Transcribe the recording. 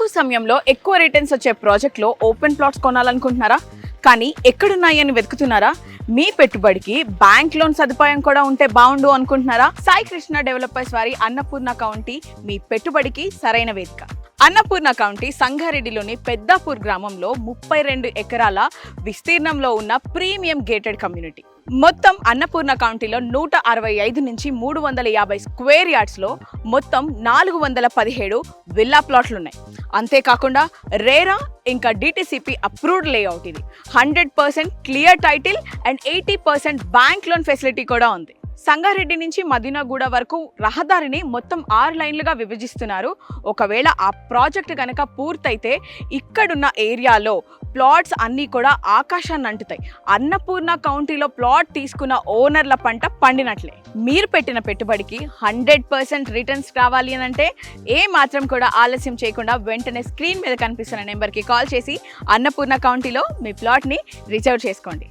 తక్కువ సమయంలో ఎక్కువ రిటర్న్స్ వచ్చే ప్రాజెక్ట్లో ఓపెన్ ప్లాట్స్ కొనాలనుకుంటున్నారా? కానీ ఎక్కడున్నాయని వెతుకుతున్నారా? మీ పెట్టుబడికి బ్యాంక్ లోన్ సదుపాయం కూడా ఉంటే బాగుండు అనుకుంటున్నారా? సాయి కృష్ణ డెవలపర్స్ వారి అన్నపూర్ణ కౌంటీ మీ పెట్టుబడికి సరైన వేదిక. అన్నపూర్ణ కౌంటీ సంగారెడ్డిలోని పెద్దాపూర్ గ్రామంలో 32 ఎకరాల విస్తీర్ణంలో ఉన్న ప్రీమియం గేటెడ్ కమ్యూనిటీ. మొత్తం అన్నపూర్ణ కౌంటీలో 165 నుంచి 350 స్క్వేర్ యార్డ్స్లో మొత్తం 417 విల్లా ప్లాట్లు ఉన్నాయి. అంతేకాకుండా రేరా ఇంకా డిటిసిపి అప్రూవ్డ్ లేఅవుట్. ఇది 100% clear title and 80% bank loan facility కూడా ఉంది. సంగారెడ్డి నుంచి మదీనాగూడ వరకు రహదారిని మొత్తం 6 లైన్లుగా విభజిస్తున్నారు. ఒకవేళ ఆ ప్రాజెక్ట్ కనుక పూర్తయితే ఇక్కడున్న ఏరియాలో ప్లాట్స్ అన్నీ కూడా ఆకాశాన్ని అంటుతాయి. అన్నపూర్ణ కౌంటీలో ప్లాట్ తీసుకున్న ఓనర్ల పంట పండినట్లే. మీరు పెట్టిన పెట్టుబడికి 100% రిటర్న్స్ కావాలి అని అంటే ఏ మాత్రం కూడా ఆలస్యం చేయకుండా వెంటనే స్క్రీన్ మీద కనిపిస్తున్న నెంబర్కి కాల్ చేసి అన్నపూర్ణ కౌంటీలో మీ ప్లాట్ని రిజర్వ్ చేసుకోండి.